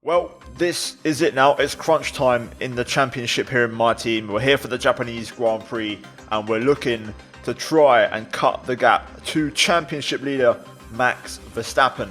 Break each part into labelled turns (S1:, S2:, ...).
S1: Well, this is it now. It's crunch time in the championship here in my team. We're here for the Japanese Grand Prix and we're looking to try and cut the gap to championship leader Max Verstappen.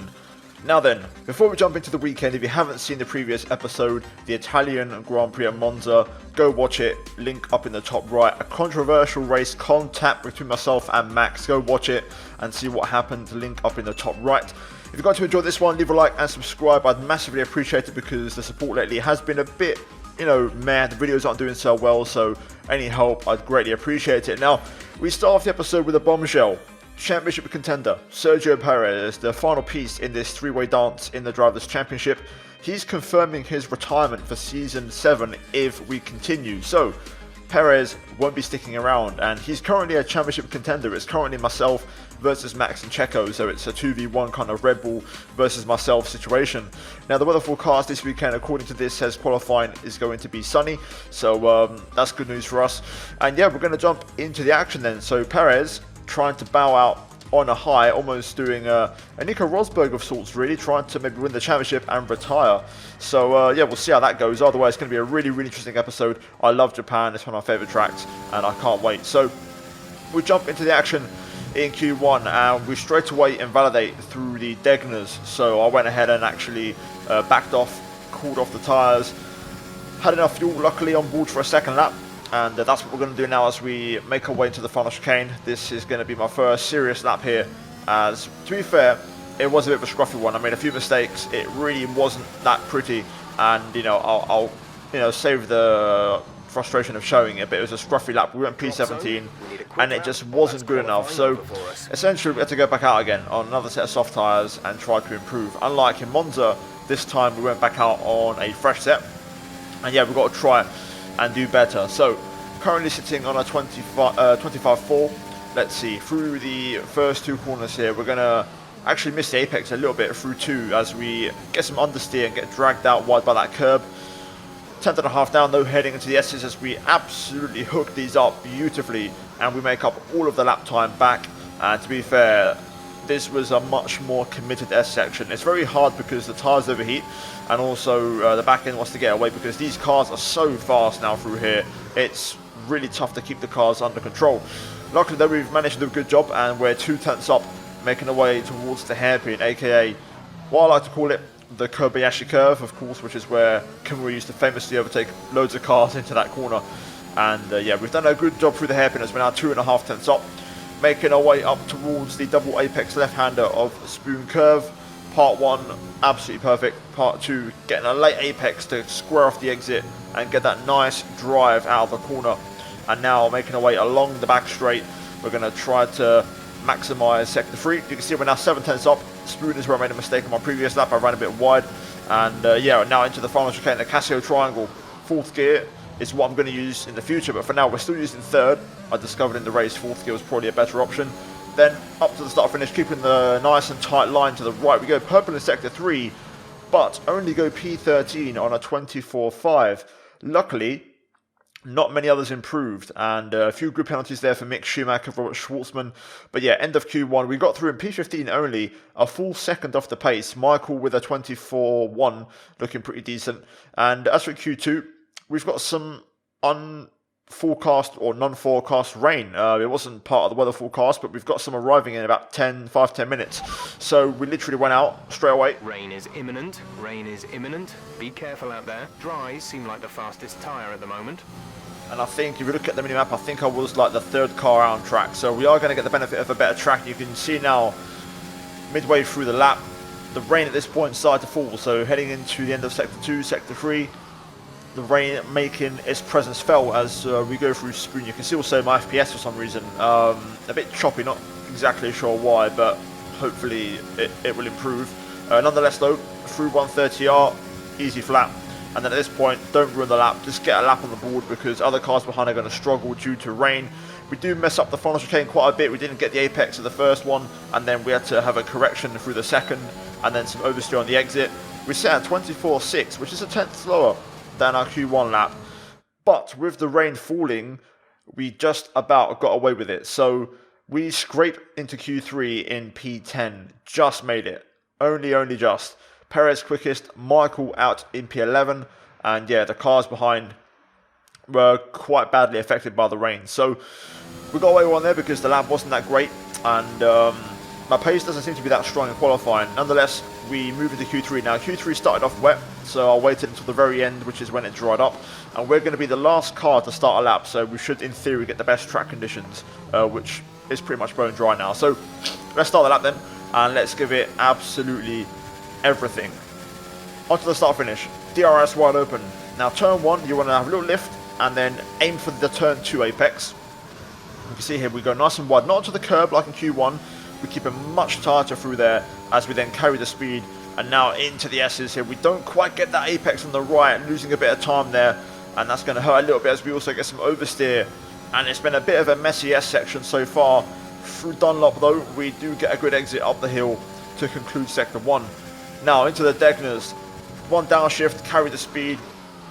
S1: Now then, before we jump into the weekend, if you haven't seen the previous episode, the Italian Grand Prix at Monza, go watch it, link up in the top right. A controversial race contact between myself and Max. Go watch it and see what happened, link up in the top right. If you've got to enjoy this one, leave a like and subscribe. I'd massively appreciate it because the support lately has been a bit, meh, the videos aren't doing so well, so any help, I'd greatly appreciate it. Now, we start off the episode with a bombshell. Championship contender Sergio Perez, the final piece in this three-way dance in the Drivers' Championship. He's confirming his retirement for Season 7 if we continue. So, Perez won't be sticking around, and he's currently a championship contender. It's currently myself versus Max and Checo, so it's a 2v1 kind of Red Bull versus myself situation. Now, the weather forecast this weekend, according to this, says qualifying is going to be sunny, so that's good news for us. And yeah, we're going to jump into the action then. So Perez trying to bow out on a high, almost doing a Nico Rosberg of sorts, really, trying to maybe win the championship and retire. So yeah, we'll see how that goes. Either way, it's going to be a really, really interesting episode. I love Japan, it's one of my favourite tracks, and I can't wait. So we jump into the action in Q1, and we straight away invalidate through the Degners. So I went ahead and actually backed off, cooled off the tyres, had enough fuel, luckily, on board for a second lap. And that's what we're going to do now as we make our way into the final chicane. This is going to be my first serious lap here, as, to be fair, it was a bit of a scruffy one. I made a few mistakes. It really wasn't that pretty, and I'll save the frustration of showing it, but it was a scruffy lap. We went P17 and it just wasn't good enough. So essentially we had to go back out again on another set of soft tyres and try to improve. Unlike in Monza, this time we went back out on a fresh set, and yeah, we've got to try and do better. So currently sitting on a 25.4. Let's see, through the first two corners here, we're going to actually miss the apex a little bit through two as we get some understeer and get dragged out wide by that curb. 10.5 down though, heading into the S's as we absolutely hook these up beautifully and we make up all of the lap time back. And to be fair, this was a much more committed S section. It's very hard because the tyres overheat, and also the back end wants to get away because these cars are so fast now through here. It's really tough to keep the cars under control. Luckily though, we've managed to do a good job and we're 2/10 up, making our way towards the hairpin, aka what I like to call it, the Kobayashi curve, of course, which is where Kimura used to famously overtake loads of cars into that corner. And yeah, we've done a good job through the hairpin as we're now 2.5 tenths up, making our way up towards the double apex left-hander of Spoon Curve. Part 1, absolutely perfect. Part 2, getting a late apex to square off the exit and get that nice drive out of the corner. And now making our way along the back straight, we're going to try to maximise sector 3. You can see we're now 7 tenths up. Spoon is where I made a mistake on my previous lap. I ran a bit wide. And yeah, we're now into the final chicane, the Casio Triangle. 4th gear is what I'm going to use in the future, but for now we're still using 3rd. I discovered in the race 4th gear was probably a better option. Then up to the start finish, keeping the nice and tight line to the right. We go purple in sector 3, but only go P13 on a 24.5. Luckily, not many others improved, and a few grid penalties there for Mick Schumacher, Robert Schwartzman. But yeah, end of Q1, we got through in P15 only, a full second off the pace. Michael with a 24.1, looking pretty decent. And as for Q2, we've got some unforecast or non-forecast rain. It wasn't part of the weather forecast, but we've got some arriving in about 5-10 minutes. So we literally went out straight away.
S2: Rain is imminent. Rain is imminent. Be careful out there. Dries seem like the fastest tyre at the moment.
S1: And I think if you look at the minimap, I think I was like the 3rd car out on track. So we are going to get the benefit of a better track. You can see now, midway through the lap, the rain at this point started to fall. So heading into the end of sector 2, sector 3, the rain making its presence felt as we go through Spoon. You can see also my FPS for some reason, a bit choppy, not exactly sure why, but hopefully it will improve. Nonetheless though, through 130R, easy flat. And then at this point, don't ruin the lap, just get a lap on the board because other cars behind are going to struggle due to rain. We do mess up the final chicane quite a bit. We didn't get the apex of the first one, and then we had to have a correction through the second, and then some oversteer on the exit. We set at 24.6, which is a 10th slower than our Q1 lap. But with the rain falling, we just about got away with it. So we scraped into Q3 in P10, just made it. Only just. Perez quickest, Michael out in P11, and yeah, the cars behind were quite badly affected by the rain. So we got away one there because the lap wasn't that great, and my pace doesn't seem to be that strong in qualifying. Nonetheless, we move into Q3. Now, Q3 started off wet, so I waited until the very end, which is when it dried up, and we're going to be the last car to start a lap, so we should, in theory, get the best track conditions, which is pretty much bone dry now. So let's start the lap then, and let's give it absolutely everything. On to the start finish. DRS wide open. Now, turn 1, you want to have a little lift, and then aim for the turn 2 apex. You can see here we go nice and wide, not to the curb like in Q1. We keep it much tighter through there as we then carry the speed, and now into the S's here. We don't quite get that apex on the right, losing a bit of time there, and that's going to hurt a little bit as we also get some oversteer. And it's been a bit of a messy S section so far. Through Dunlop though, we do get a good exit up the hill to conclude sector 1. Now into the Degners. One downshift, carry the speed,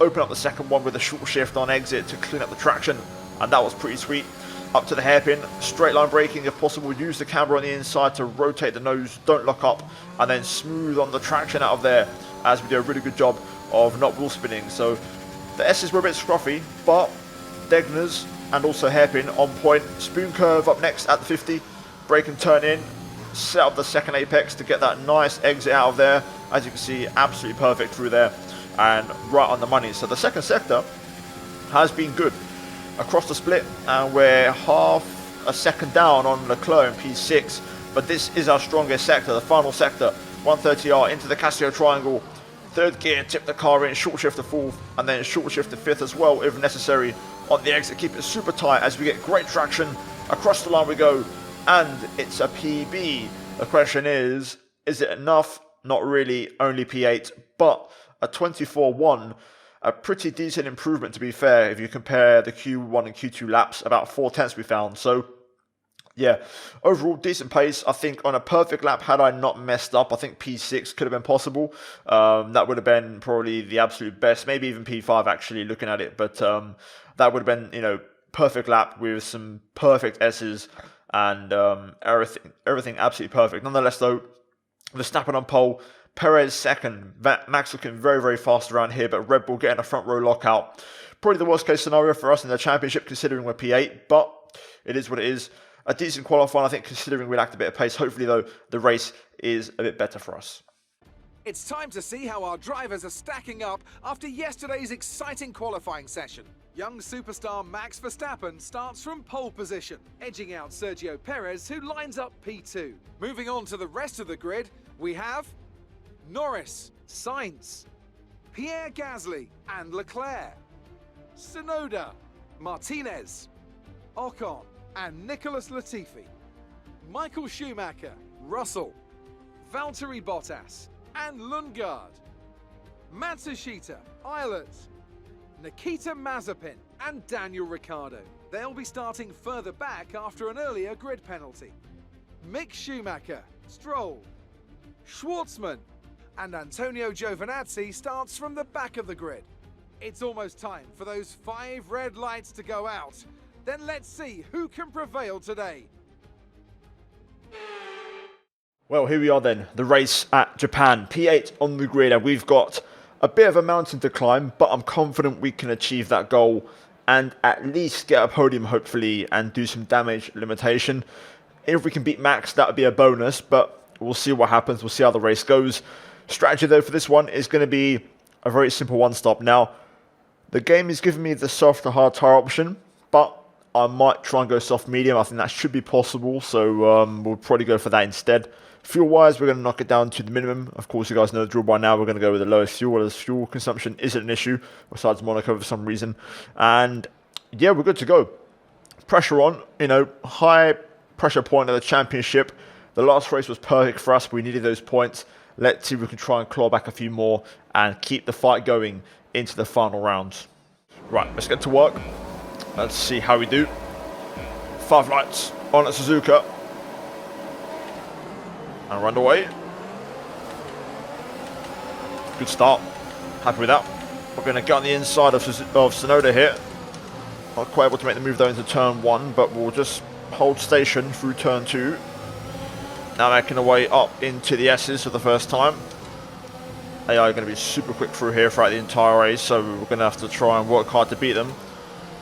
S1: open up the second one with a short shift on exit to clean up the traction, and that was pretty sweet. Up to the hairpin, straight line braking if possible, use the camber on the inside to rotate the nose, don't lock up, and then smooth on the traction out of there as we do a really good job of not wheel spinning. So the S's were a bit scruffy, but Degners and also hairpin on point. Spoon curve up next at the 50, brake and turn in, set up the second apex to get that nice exit out of there. As you can see, absolutely perfect through there and right on the money. So the second sector has been good across the split, and we're half a second down on Leclerc in P6, but this is our strongest sector, the final sector. 130R into the Casio triangle, third gear, tip the car in, short shift to fourth, and then short shift to fifth as well if necessary on the exit. Keep it super tight as we get great traction. Across the line we go, and it's a PB. The question is it enough? Not really, only P8, but a 24-1, a pretty decent improvement to be fair if you compare the Q1 and Q2 laps, about 4/10 we found. So yeah, overall decent pace. I think on a perfect lap, had I not messed up, I think P6 could have been possible. That would have been probably the absolute best, maybe even P5 actually looking at it, but that would have been, you know, perfect lap with some perfect S's and everything absolutely perfect. Nonetheless though, Verstappen on pole, Perez second, Max looking very, very fast around here, but Red Bull getting a front row lockout. Probably the worst case scenario for us in the championship considering we're P8, but it is what it is. A decent qualifying, I think, considering we lacked a bit of pace. Hopefully though, the race is a bit better for us.
S3: It's time to see how our drivers are stacking up after yesterday's exciting qualifying session. Young superstar Max Verstappen starts from pole position, edging out Sergio Perez, who lines up P2. Moving on to the rest of the grid, we have Norris, Sainz, Pierre Gasly and Leclerc, Tsunoda, Martinez, Ocon and Nicholas Latifi, Michael Schumacher, Russell, Valtteri Bottas and Lundgaard, Matsushita, Eilert, Nikita Mazepin and Daniel Ricciardo. They'll be starting further back after an earlier grid penalty. Mick Schumacher, Stroll, Schwartzman and Antonio Giovinazzi starts from the back of the grid. It's almost time for those 5 red lights to go out. Then let's see who can prevail today.
S1: Well, here we are then, the race at Japan. P8 on the grid, and we've got a bit of a mountain to climb, but I'm confident we can achieve that goal and at least get a podium, hopefully, and do some damage limitation. If we can beat Max, that would be a bonus, but we'll see what happens. We'll see how the race goes. Strategy, though, for this one is going to be a very simple one-stop. Now, the game is giving me the soft to hard tire option, but I might try and go soft medium. I think that should be possible, so we'll probably go for that instead. Fuel-wise, we're going to knock it down to the minimum. Of course, you guys know the drill by now. We're going to go with the lowest fuel, as fuel consumption isn't an issue, besides Monaco for some reason. And yeah, we're good to go. Pressure on, you know, high pressure point of the championship. The last race was perfect for us. We needed those points. Let's see if we can try and claw back a few more and keep the fight going into the final rounds. Right, let's get to work. Let's see how we do. 5 lights on at Suzuka. And we're underway. Good start. Happy with that. We're going to get on the inside of Tsunoda here. Not quite able to make the move though into turn 1, but we'll just hold station through turn 2. Now making our way up into the S's for the first time. AI are going to be super quick through here throughout the entire race, so we're going to have to try and work hard to beat them.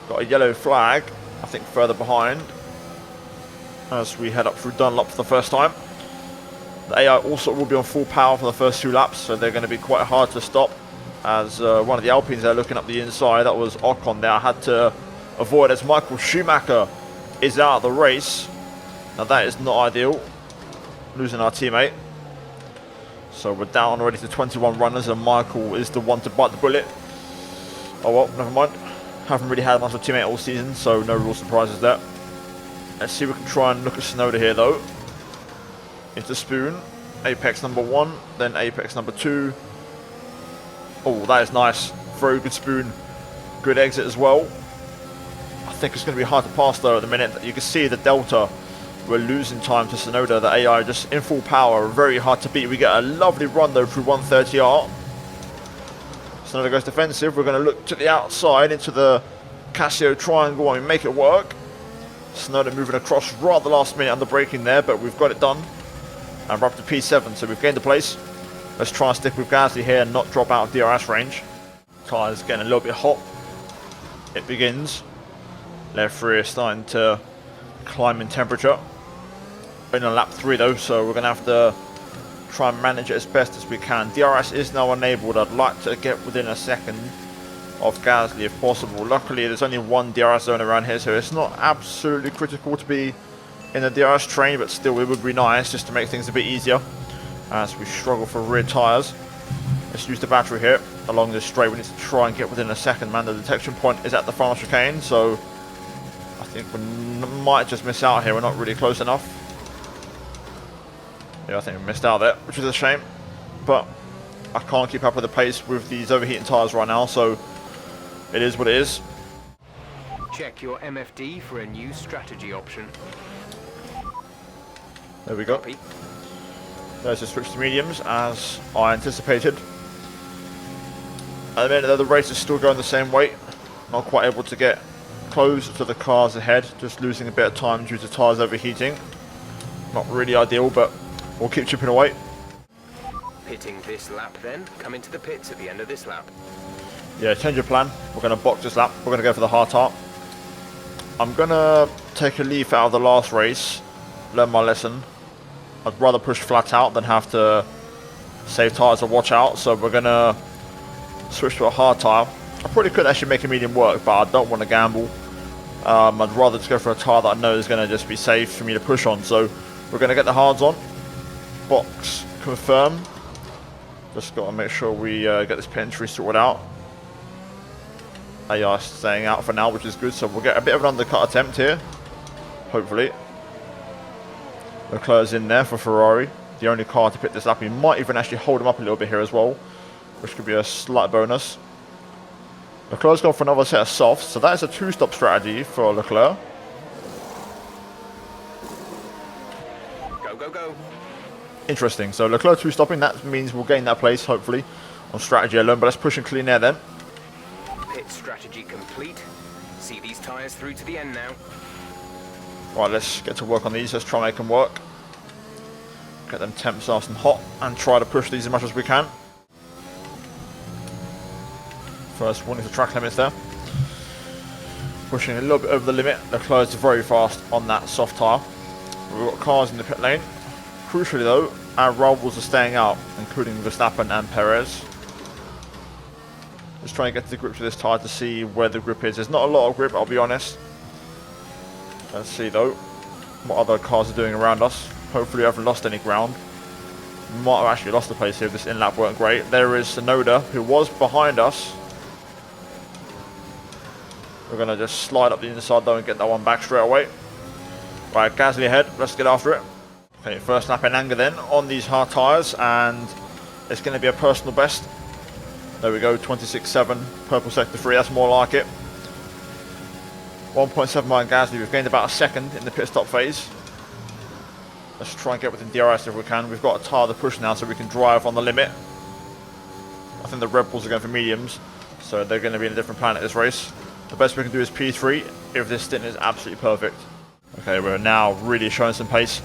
S1: Got a yellow flag, I think further behind, as we head up through Dunlop for the first time. The AI also will be on full power for the first 2 laps, so they're going to be quite hard to stop. As one of the Alpines there looking up the inside, that was Ocon there. I had to avoid as Michael Schumacher is out of the race. Now that is not ideal, losing our teammate. So we're down already to 21 runners, and Michael is the one to bite the bullet. Oh well, never mind. Haven't really had much of a teammate all season, so no real surprises there. Let's see if we can try and look at Sonoda here though. Into Spoon, apex number 1, then apex number 2. Oh, that is nice. Very good Spoon. Good exit as well. I think it's going to be hard to pass though at the minute. You can see the delta. We're losing time to Sonoda. The AI just in full power. Very hard to beat. We get a lovely run though through 130R. Sonoda goes defensive. We're going to look to the outside into the Casio triangle and make it work. Sonoda moving across rather last minute on the braking there, but we've got it done. And we're up to P7, so we've gained a place. Let's try and stick with Gasly here and not drop out of DRS range. Tyres getting a little bit hot. It begins. Left rear starting to climb in temperature. In on lap 3 though, so we're going to have to try and manage it as best as we can. DRS is now enabled. I'd like to get within a second of Gasly if possible. Luckily there's only 1 DRS zone around here, so it's not absolutely critical to be in the DRS train, but still it would be nice just to make things a bit easier as we struggle for rear tyres. Let's use the battery here along this straight. We need to try and get within a second, man. The detection point is at the final chicane, so I think we might just miss out here. We're not really close enough. Yeah, I think we missed out there, which is a shame, but I can't keep up with the pace with these overheating tyres right now, so it is what it is.
S2: Check your MFD for a new strategy option.
S1: There we go.
S2: Copy.
S1: There's a switch to mediums, as I anticipated. At the minute, though, the race is still going the same way. Not quite able to get close to the cars ahead, just losing a bit of time due to tyres overheating. Not really ideal, but we'll keep chipping away.
S2: Pitting this lap then. Come into the pits at the end of this lap.
S1: Yeah, change of plan. We're going to box this lap. We're going to go for the hard top. I'm going to take a leaf out of the last race, learn my lesson. I'd rather push flat out than have to save tyres or watch out, so we're going to switch to a hard tyre. I probably could actually make a medium work, but I don't want to gamble. I'd rather just go for a tyre that I know is going to just be safe for me to push on, so we're going to get the hards on. Box confirm. Just got to make sure we get this pit entry sorted out. AI staying out for now, which is good, so we'll get a bit of an undercut attempt here, hopefully. Leclerc's in there for Ferrari, the only car to pit this lap. He might even actually hold him up a little bit here as well, which could be a slight bonus. Leclerc's gone for another set of softs, so that is a 2-stop strategy for Leclerc.
S2: Go, go, go.
S1: Interesting, so Leclerc 2-stopping, that means we'll gain that place, hopefully, on strategy alone, but let's push and clean air then.
S2: Pit strategy complete. See these tyres through to the end now.
S1: Right, let's get to work on these. Let's try and make them work. Get them temps nice and hot and try to push these as much as we can. First warning for track limits there. Pushing a little bit over the limit. Leclerc's very fast on that soft tyre. We've got cars in the pit lane. Crucially though, our rivals are staying out, including Verstappen and Perez. Just trying to get to the grips with this tyre to see where the grip is. There's not a lot of grip, I'll be honest. Let's see though what other cars are doing around us. Hopefully we haven't lost any ground. We might have actually lost the place here if this in-lap weren't great. There is Sonoda, who was behind us. We're going to just slide up the inside though and get that one back straight away. Right, Gasly ahead, let's get after it. Okay, first lap in anger then on these hard tyres, and it's going to be a personal best. There we go, 26.7, purple sector 3, that's more like it. 1.7 behind Gasly, we've gained about a second in the pit stop phase. Let's try and get within DRS if we can. We've got a tyre to push now so we can drive on the limit. I think the Red Bulls are going for mediums, so they're going to be in a different planet this race. The best we can do is P3 if this stint is absolutely perfect. Okay, we're now really showing some pace.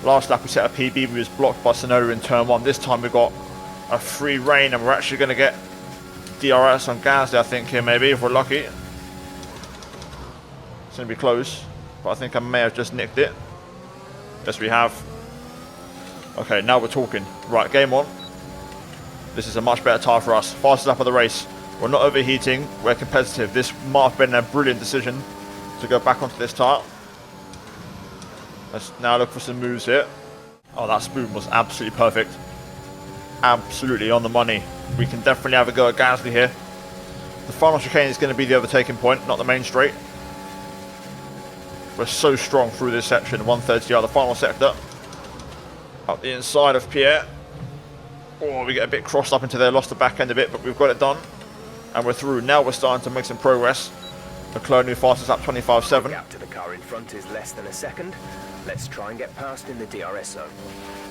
S1: Last lap we set a PB, we was blocked by Sonoda in turn 1. This time we got a free reign, and we're actually going to get DRS on Gasly, I think, here maybe, if we're lucky. It's going to be close, but I think I may have just nicked it. Yes, we have. Okay, now we're talking. Right, game on. This is a much better tyre for us. Fastest lap of the race. We're not overheating, we're competitive. This might have been a brilliant decision to go back onto this tyre. Let's now look for some moves here. Oh, that spoon was absolutely perfect. Absolutely on the money. We can definitely have a go at Gasly here. The final chicane is going to be the overtaking point, not the main straight. We're so strong through this section. 130R, the final sector. Up the inside of Pierre. Oh, we get a bit crossed up into there, lost the back end a bit, but we've got it done. And we're through. Now we're starting to make some progress. Leclerc new fastest lap 25.7.
S2: The gap to the car in front is less than a second. Let's try and get past in the DRS zone.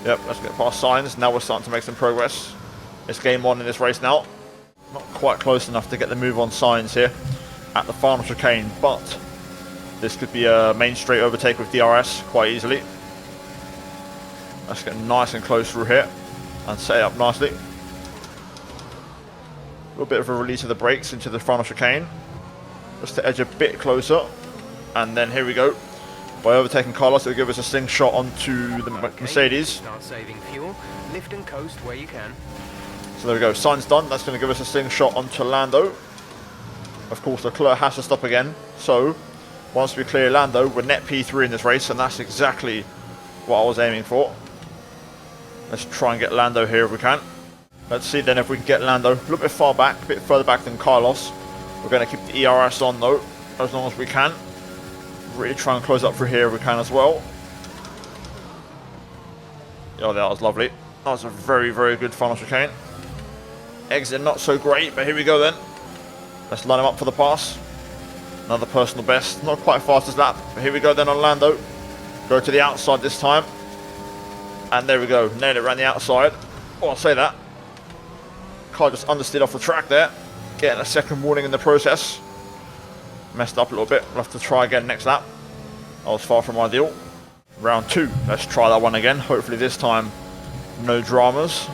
S1: Yep, let's get past signs. Now we're starting to make some progress. It's game on in this race now. Not quite close enough to get the move on signs here at the final chicane, but this could be a main straight overtake with DRS quite easily. Let's get nice and close through here and set it up nicely. A little bit of a release of the brakes into the final chicane, just to edge a bit closer. And then here we go. By overtaking Carlos, it'll give us a slingshot onto the Mercedes.
S2: Start saving fuel. Lift and coast where you can.
S1: So there we go. Sign's done. That's going to give us a slingshot onto Lando. Of course, Leclerc has to stop again. So once we clear Lando, we're net P3 in this race, and that's exactly what I was aiming for. Let's try and get Lando here if we can. Let's see then if we can get Lando a little bit far back, a bit further back than Carlos. We're going to keep the ERS on though, as long as we can. Really try and close up through here if we can as well. Oh, that was lovely. That was a very, very good final chicane. Exit not so great, but here we go then. Let's line him up for the pass. Another personal best. Not quite fastest lap, but here we go then on Lando. Go to the outside this time. And there we go. Nailed it around the outside. Oh, I'll say that. Car just understeered off the track there. Getting a second warning in the process. Messed up a little bit. We'll have to try again next lap. That was far from ideal. Round 2. Let's try that one again. Hopefully this time no dramas.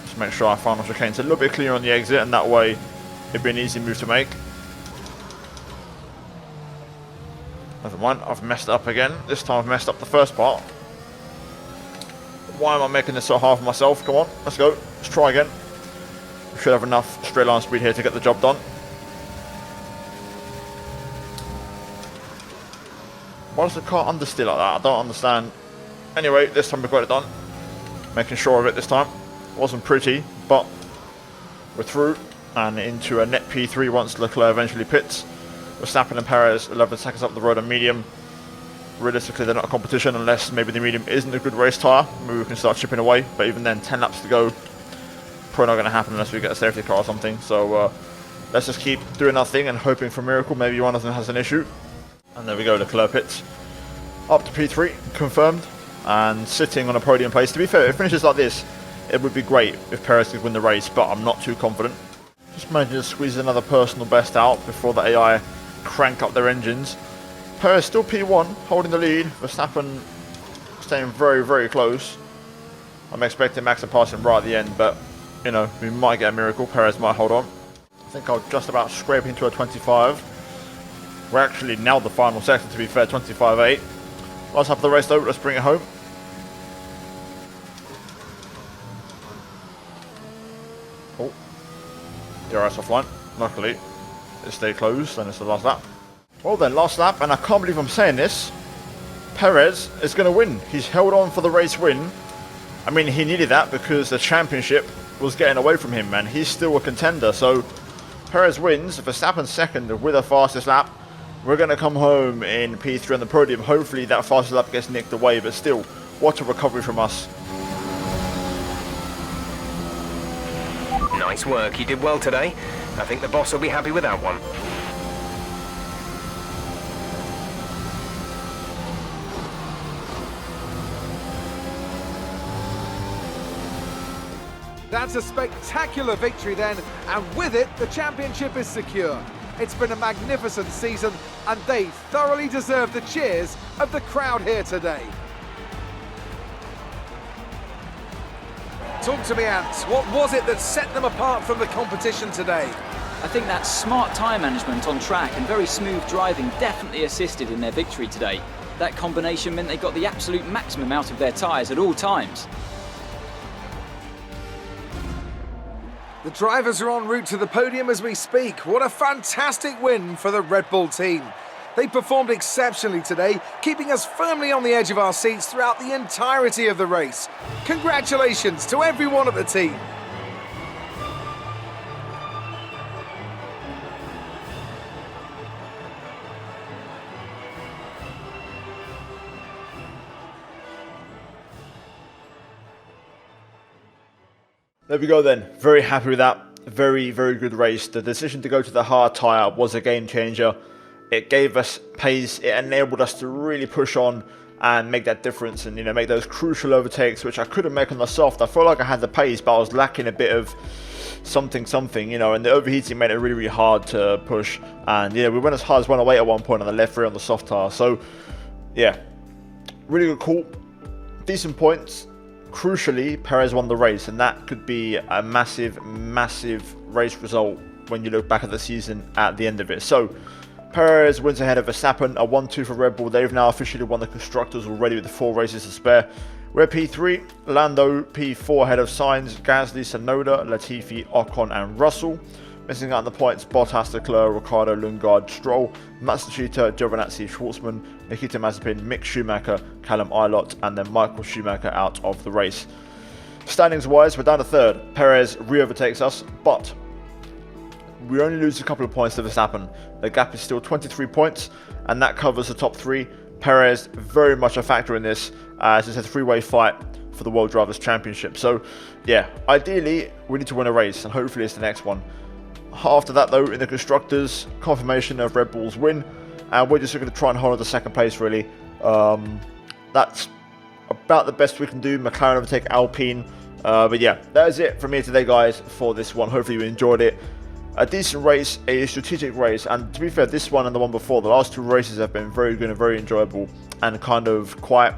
S1: Just make sure our final chicane's a little bit cleaner on the exit, and that way it'd be an easy move to make. Never mind, I've messed up again. This time I've messed up the first part. Why am I making this so hard for myself? Come on, let's go. Let's try again. We should have enough straight line speed here to get the job done. Why does the car understeer like that? I don't understand. Anyway, this time we've got it done. Making sure of it this time. Wasn't pretty, but we're through and into a net P3 once Leclerc eventually pits. Verstappen and Perez 11 seconds up the road on medium. Realistically, they're not a competition unless maybe the medium isn't a good race tyre. Maybe we can start chipping away, but even then, 10 laps to go. Probably not going to happen unless we get a safety car or something. So let's just keep doing our thing and hoping for a miracle. Maybe one of them has an issue. And there we go, Leclerc pits. Up to P3, confirmed, and sitting on a podium place. To be fair, if it finishes like this, it would be great if Perez could win the race, but I'm not too confident. Just managing to squeeze another personal best out before the AI crank up their engines. Perez still P1, holding the lead. Verstappen staying very, very close. I'm expecting Max to pass him right at the end, but, you know, we might get a miracle. Perez might hold on. I think I'll just about scrape into a 25. We're actually now the final sector, to be fair, 25.8. Last lap of the race though, let's bring it home. Oh, DRS offline. Luckily, it stayed closed and it's the last lap. Well then, last lap, and I can't believe I'm saying this. Perez is going to win. He's held on for the race win. I mean, he needed that because the championship was getting away from him, and he's still a contender. So, Perez wins. Verstappen second with a fastest lap. We're going to come home in P3 on the podium. Hopefully that fastest lap gets nicked away, but still, what a recovery from us.
S2: Nice work, you did well today. I think the boss will be happy with that one.
S3: That's a spectacular victory then, and with it, the championship is secure. It's been a magnificent season, and they thoroughly deserve the cheers of the crowd here today. Talk to me, Ant. What was it that set them apart from the competition today?
S4: I think that smart tyre management on track and very smooth driving definitely assisted in their victory today. That combination meant they got the absolute maximum out of their tyres at all times.
S3: The drivers are en route to the podium as we speak. What a fantastic win for the Red Bull team. They performed exceptionally today, keeping us firmly on the edge of our seats throughout the entirety of the race. Congratulations to everyone at the team.
S1: There we go then. Very happy with that. Very, very good race. The decision to go to the hard tyre was a game changer. It gave us pace. It enabled us to really push on and make that difference and, make those crucial overtakes, which I couldn't make on the soft. I felt like I had the pace, but I was lacking a bit of something, and the overheating made it really, really hard to push. And, we went as hard as 108 at one point on the left rear on the soft tyre. So, yeah, really good call. Decent points. Crucially, Perez won the race, and that could be a massive, massive race result when you look back at the season at the end of it. So, Perez wins ahead of Verstappen, a 1-2 for Red Bull. They've now officially won the Constructors already with the 4 races to spare. We're P3, Lando P4 ahead of Sainz, Gasly, Tsunoda, Latifi, Ocon and Russell. Missing out on the points, Bottas, Leclerc, Ricciardo, Lundgaard, Stroll, Matsushita, Giovinazzi, Schwartzman, Nikita Mazepin, Mick Schumacher, Callum Ilott, and then Michael Schumacher out of the race. Standings wise, we're down to 3rd. Perez re-overtakes us, but we only lose a couple of points to Verstappen. The gap is still 23 points, and that covers the top 3. Perez very much a factor in this, as it's a 3-way fight for the World Drivers' Championship. So, yeah, ideally, we need to win a race, and hopefully it's the next one. After that, though, in the Constructors, confirmation of Red Bull's win, and we're just going to try and hold on to 2nd place, really. That's about the best we can do. McLaren overtake Alpine. But yeah, that is it from me today, guys, for this one. Hopefully you enjoyed it. A decent race, a strategic race, and to be fair, this one and the one before, the last 2 races have been very good and very enjoyable, and kind of quite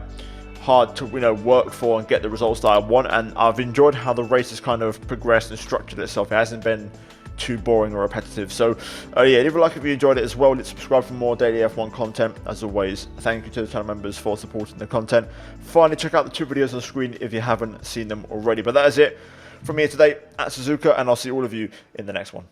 S1: hard to work for and get the results that I want. And I've enjoyed how the race has kind of progressed and structured itself. It hasn't been too boring or repetitive. So yeah, leave a like if you enjoyed it as well. Let's subscribe for more daily F1 content. As always, thank you to the channel members for supporting the content. Finally, check out the 2 videos on the screen if you haven't seen them already. But that is it from me today at Suzuka, and I'll see all of you in the next one.